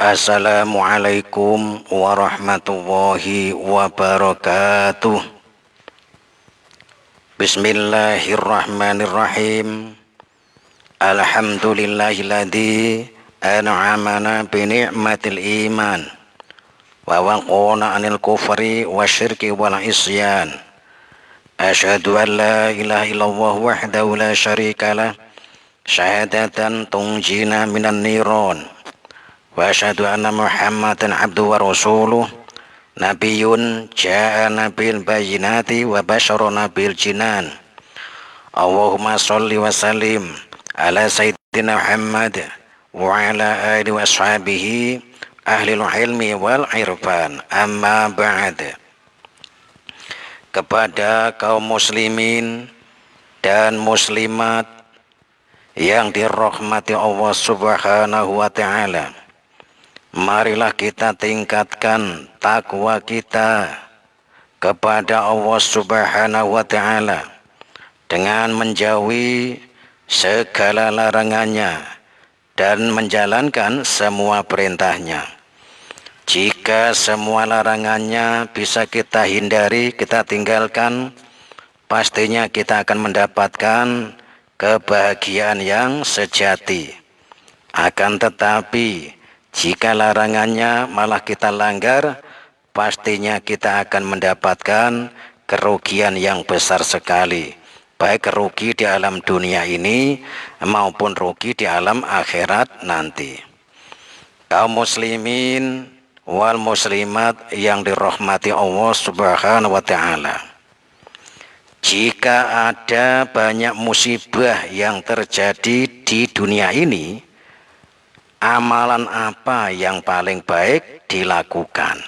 Assalamualaikum warahmatullahi wabarakatuh. Bismillahirrahmanirrahim. Alhamdulillahilladzi an'amana bi ni'matil iman wa waqona 'anil kufri wasyirki wal isyan. Asyhadu an la ilaha illallah wahdahu la syarikalah syahadatan tunjina minan niran. Wa asyhadu anna Muhammadan abduhu wa rasuluh nabiyyun ja'ana bil bayyinati wa basyarana bil jinan. Allahumma sholli wa sallim ala sayyidina Muhammad wa ala alihi wa ashabihi ahlil ilmi wal irfan. Amma ba'd. Kepada kaum muslimin dan muslimat yang dirahmati Allah Subhanahu wa ta'ala, marilah kita tingkatkan takwa kita kepada Allah Subhanahu wa ta'ala dengan menjauhi segala larangannya dan menjalankan semua perintahnya. Jika semua larangannya bisa kita hindari, kita tinggalkan, pastinya kita akan mendapatkan kebahagiaan yang sejati. Akan tetapi jika larangannya malah kita langgar, pastinya kita akan mendapatkan kerugian yang besar sekali. Baik rugi di alam dunia ini maupun rugi di alam akhirat nanti. Kaum muslimin wal muslimat yang dirahmati Allah Subhanahu wa ta'ala, jika ada banyak musibah yang terjadi di dunia ini, amalan apa yang paling baik dilakukan?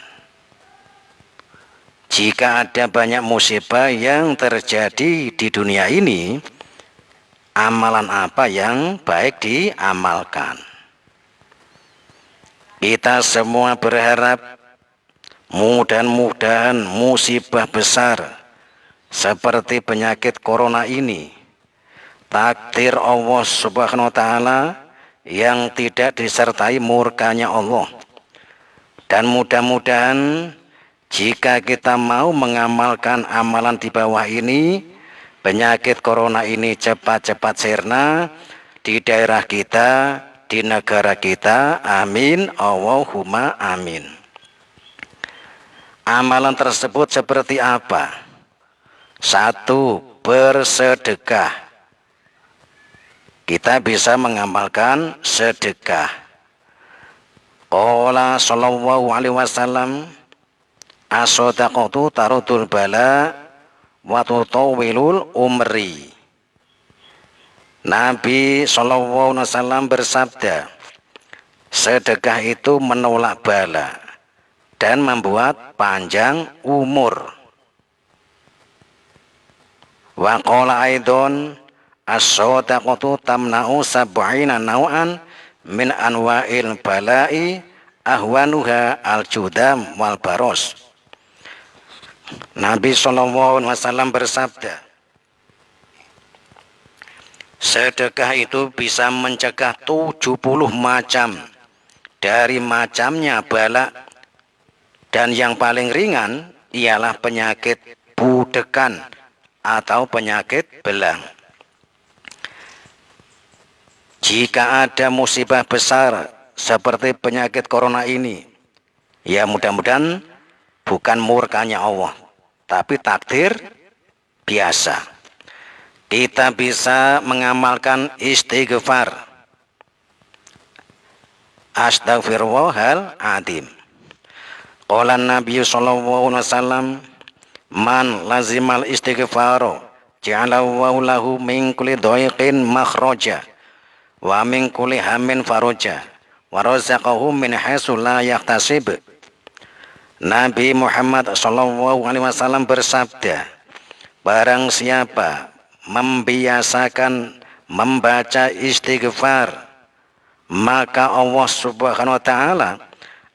Jika ada banyak musibah yang terjadi di dunia ini, amalan apa yang baik diamalkan? Kita semua berharap mudah-mudahan musibah besar seperti penyakit corona ini, takdir Allah Subhanahu wa ta'ala yang tidak disertai murkanya Allah. Dan mudah-mudahan jika kita mau mengamalkan amalan di bawah ini, penyakit corona ini cepat-cepat sirna di daerah kita, di negara kita. Amin, Allahumma amin. Amalan tersebut seperti apa? 1. Bersedekah. Kita bisa mengamalkan sedekah. Qala sallallahu alaihi wasallam, as-shadaqatu tarudul bala wa tutawwilul umri. Nabi sallallahu alaihi wasallam bersabda, sedekah itu menolak bala dan membuat panjang umur. Wa qala aidon, as-shadaqatu tamna'u sab'ina naw'an min anwa'il bala'i ahwanuha al-judam wal baros. Nabi SAW bersabda, sedekah itu bisa mencegah 70 macam dari macamnya bala, dan yang paling ringan ialah penyakit budekan atau penyakit belang. Jika ada musibah besar seperti penyakit corona ini, ya mudah-mudahan bukan murkanya Allah, tapi takdir biasa. Kita bisa mengamalkan istighfar. Astaghfirullahal adzim. Qala Nabi sallallahu alaihi wasallam, man lazimal istighfaro ja'alallahu lahu min kulli dhaiqin makhraja wa min kulli hammin faraja wa razaqahu min haitsu la yahtasib. Nabi Muhammad sallallahu alaihi wasallam bersabda, barang siapa membiasakan membaca istighfar, maka Allah Subhanahu wa ta'ala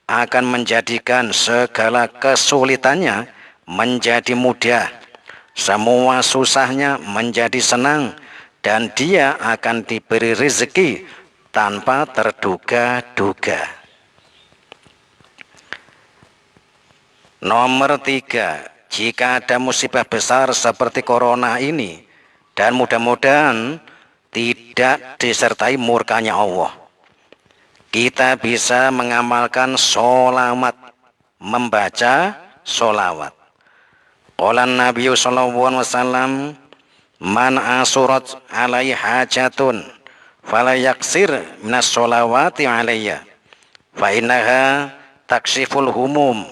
akan menjadikan segala kesulitannya menjadi mudah, semua susahnya menjadi senang, dan dia akan diberi rezeki tanpa terduga-duga. Nomor 3, jika ada musibah besar seperti corona ini, dan mudah-mudahan tidak disertai murkanya Allah, kita bisa mengamalkan sholawat, membaca sholawat. Qala Nabi sallallahu alaihi wasallam, man asurat alaihi hajatun fala yaksir minas sholawati alayya fa innaha takshiful humum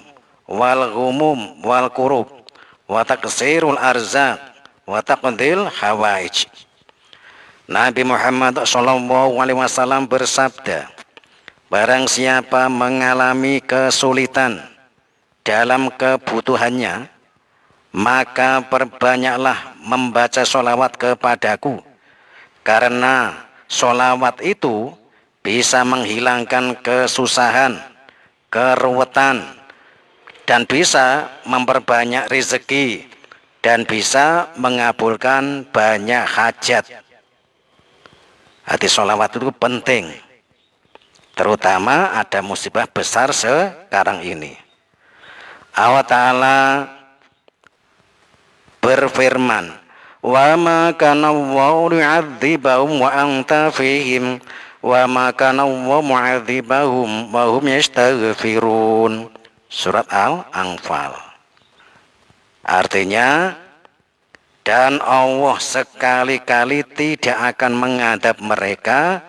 wal kurub wa taksirul arzaq wa taqdil hawaij. Nabi Muhammad sallallahu alaihi wasallam bersabda, barang siapa mengalami kesulitan dalam kebutuhannya, maka perbanyaklah membaca sholawat kepadaku, karena sholawat itu bisa menghilangkan kesusahan, keruwetan, dan bisa memperbanyak rezeki, dan bisa mengabulkan banyak hajat. Hati sholawat itu penting, terutama ada musibah besar sekarang ini. Allah Ta'ala berfirman, wa ma kana Allahu yu'adzibahum wa anta fihim wa ma kana Allahu mu'adzibahum wa hum yastaghfirun. Surat Al-Anfal. Artinya, dan Allah sekali-kali tidak akan mengadab mereka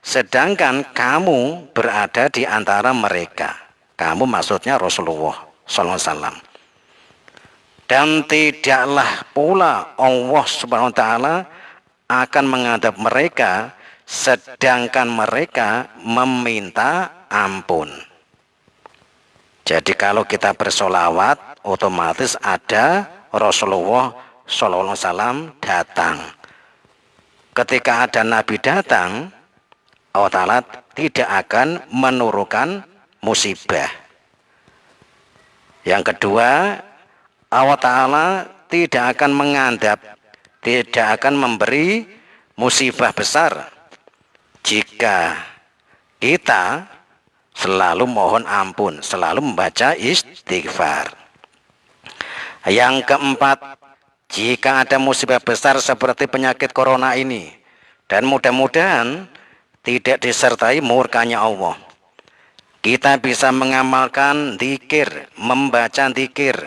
sedangkan kamu berada di antara mereka. Kamu maksudnya Rasulullah sallallahu alaihi wasallam. Dan tidaklah pula Allah subhanahu wa ta'ala akan mengadab mereka sedangkan mereka meminta ampun. Jadi kalau kita bersolawat, otomatis ada Rasulullah sallallahu alaihi wasallam datang. Ketika ada Nabi datang, Allah Ta'ala tidak akan menurunkan musibah. Yang kedua, Allah Ta'ala tidak akan mengadab, tidak akan memberi musibah besar jika kita selalu mohon ampun, selalu membaca istighfar. Yang keempat, jika ada musibah besar seperti penyakit corona ini, dan mudah-mudahan tidak disertai murkanya Allah, kita bisa mengamalkan dzikir, membaca dzikir.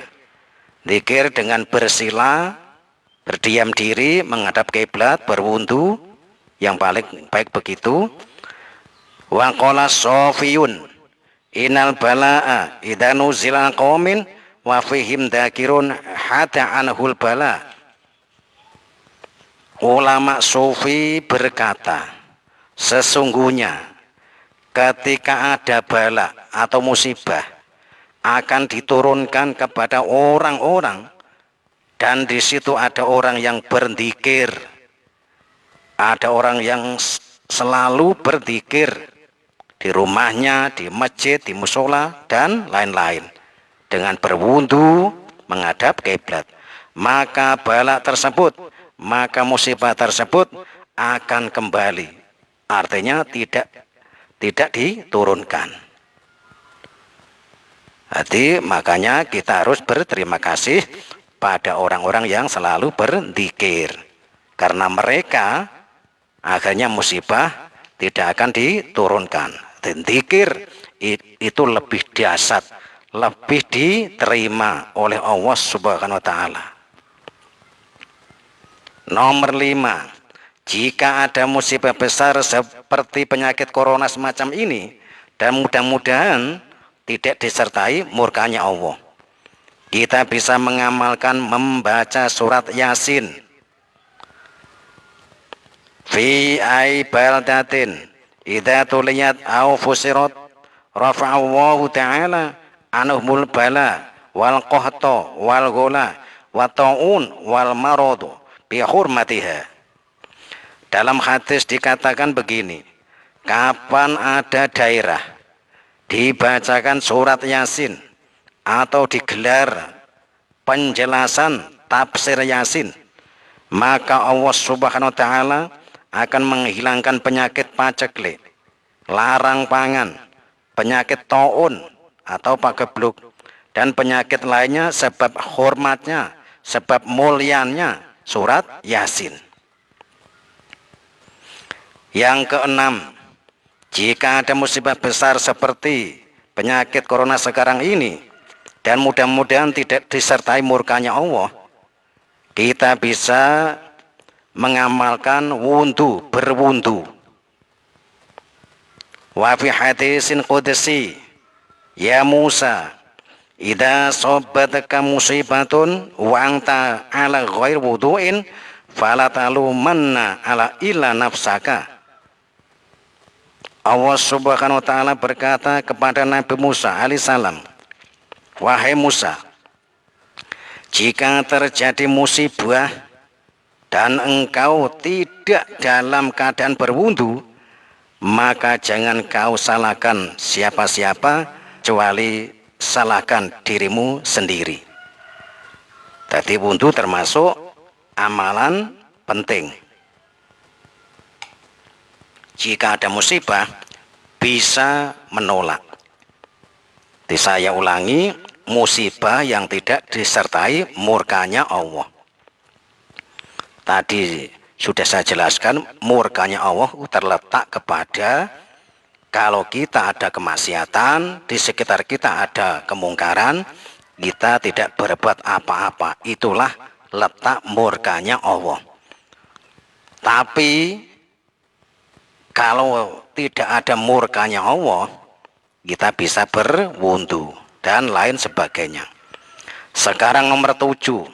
Dzikir dengan bersila, berdiam diri, menghadap kiblat, berwudu, yang paling baik begitu. Wa qala Sofiyun, innal balaa idza nuzila qaumin wa fihim dzakirun hatta anhul bala. Ulama sufi berkata, sesungguhnya ketika ada bala atau musibah akan diturunkan kepada orang-orang, dan di situ ada orang yang berzikir, ada orang yang selalu berzikir di rumahnya, di masjid, di musola, dan lain-lain, dengan berwudu menghadap kiblat, maka bala tersebut, maka musibah tersebut akan kembali, artinya tidak diturunkan. Jadi makanya kita harus berterima kasih pada orang-orang yang selalu berzikir, karena mereka akhirnya musibah tidak akan diturunkan. Dan zikir itu lebih dahsyat, lebih diterima oleh Allah Subhanahu wa Ta'ala. Nomor 5, jika ada musibah besar seperti penyakit corona semacam ini, dan mudah-mudahan tidak disertai murkanya Allah, kita bisa mengamalkan membaca surat Yasin. Fi ai baldatin idza tuliyat aw fusirat rafa'allahu ta'ala anhumul bala wal qahta wal ghala wa ta'un wal marad bi hurmatiha. Dalam hadis dikatakan begini, kapan ada daerah dibacakan surat Yasin atau digelar penjelasan tafsir Yasin, maka Allah Subhanahu wa Ta'ala akan menghilangkan penyakit paceklik, larang pangan, penyakit taun atau pagebluk, dan penyakit lainnya sebab hormatnya, sebab mulianya surat Yasin. Yang keenam, jika ada musibah besar seperti penyakit corona sekarang ini, dan mudah-mudahan tidak disertai murkanya Allah, kita bisa mengamalkan wudhu, berwudhu. Wa fi hadisin qudsi, ya Musa, idza sabataka musibatun wa anta ala ghair wudu'in fala talumanna ala illa nafsaka. Allah Subhanahu wa taala berkata kepada Nabi Musa alaihissalam, wahai Musa, jika terjadi musibah dan engkau tidak dalam keadaan berwudu, maka jangan kau salahkan siapa-siapa kecuali salahkan dirimu sendiri. Tadi wudu termasuk amalan penting. Jika ada musibah bisa menolak. Saya ulangi, musibah yang tidak disertai murkanya Allah. Tadi sudah saya jelaskan, murkanya Allah terletak kepada kalau kita ada kemaksiatan, di sekitar kita ada kemungkaran, kita tidak berbuat apa-apa. Itulah letak murkanya Allah. Tapi kalau tidak ada murkanya Allah, kita bisa berwudu dan lain sebagainya. Sekarang nomor 7,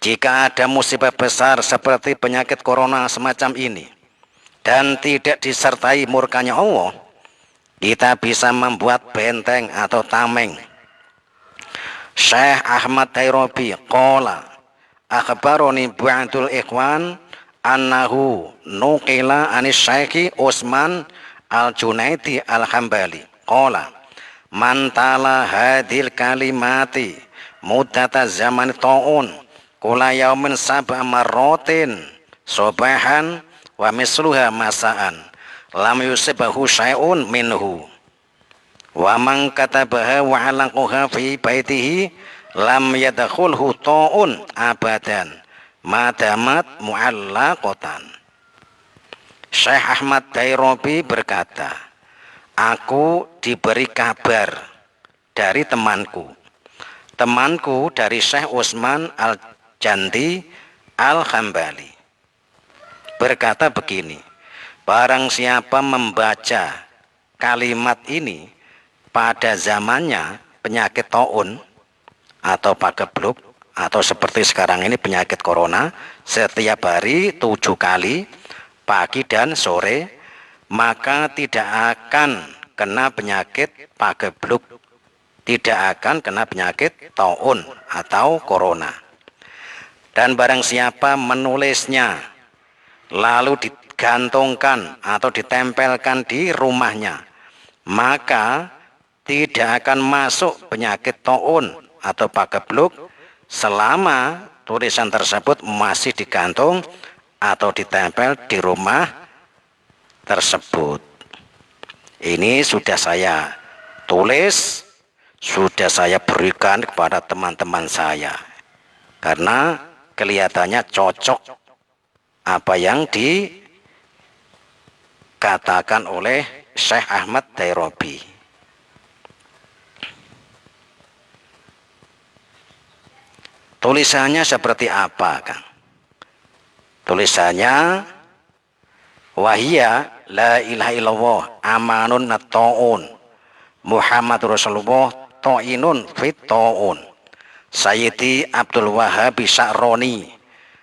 jika ada musibah besar seperti penyakit corona semacam ini dan tidak disertai murkanya Allah, kita bisa membuat benteng atau tameng. Syekh Ahmad Tairobi qala akhbaroni ba'dul ikhwan annahu nuqila anis Syekh Utsman al-Junaidi al-Hambali qala man tala hadil kalimati muddata zaman ta'un kula yaumin sab'a marratin subahan wa misluha masaan lam yusibahu syai'un minhu wa man katabaha wa alaqaha fi baitihi lam yadkhulhu ta'un abadan madamat mu'allaqatan. Syekh Ahmad Tairobi berkata, aku diberi kabar dari temanku dari Syekh Utsman al-Jandi al-Hambali, berkata begini, barang siapa membaca kalimat ini pada zamannya penyakit taun atau pagebluk atau seperti sekarang ini penyakit corona, setiap hari 7 kali pagi dan sore, maka tidak akan kena penyakit pagebluk, tidak akan kena penyakit taun atau corona. Dan barang siapa menulisnya lalu digantungkan atau ditempelkan di rumahnya, maka tidak akan masuk penyakit taun atau pagebluk selama tulisan tersebut masih digantung atau ditempel di rumah tersebut. Ini sudah saya tulis, sudah saya berikan kepada teman-teman saya, karena kelihatannya cocok apa yang dikatakan oleh Syekh Ahmad Tairobi. Tulisannya seperti apa, Kang? Tulisannya wahia la ilaha illallah amanun ta'un Muhammad Rasulullah ta'inun fit ta'un Sayyidi Abdul Wahhab Sya'roni,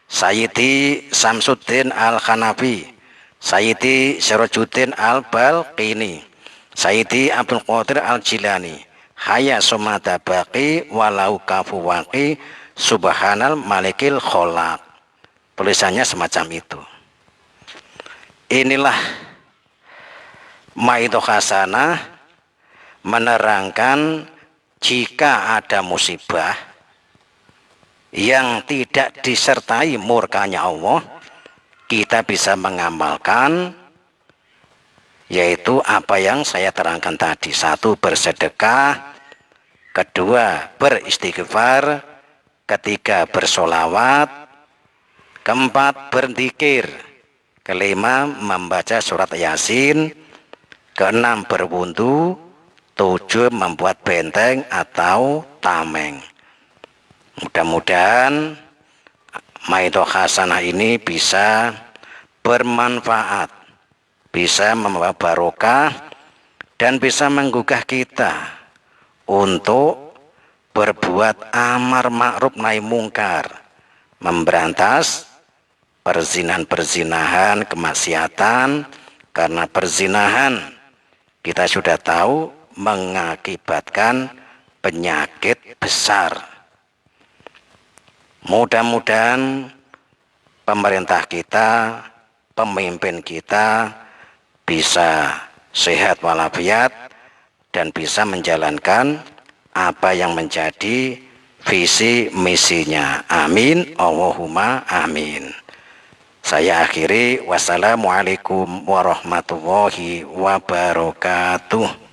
Sayyidi Samsuddin Al-Hanafi, Sayyidi Sirajuddin Al-Balqini, Sayyidi Abdul Qadir Al-Jilani, haya sumada baqi walau kafu waqi subhanal malikil kholaq. Tulisannya semacam itu. Inilah Maidah Hasanah menerangkan jika ada musibah yang tidak disertai murkanya Allah, kita bisa mengamalkan, yaitu apa yang saya terangkan tadi. 1, bersedekah. kedua beristighfar, ketiga bersolawat, keempat berzikir, kelima membaca surat Yasin, keenam berwudu, tujuh membuat benteng atau tameng. Mudah-mudahan Maidoh Hasanah ini bisa bermanfaat, bisa membawa barokah, dan bisa menggugah kita untuk berbuat amar ma'ruf nahi mungkar, memberantas perzinahan-perzinahan, kemaksiatan, karena perzinahan kita sudah tahu mengakibatkan penyakit besar. Mudah-mudahan pemerintah kita, pemimpin kita bisa sehat walafiat dan bisa menjalankan apa yang menjadi visi misinya. Amin, Allahumma amin. Saya akhiri, wassalamualaikum warahmatullahi wabarakatuh.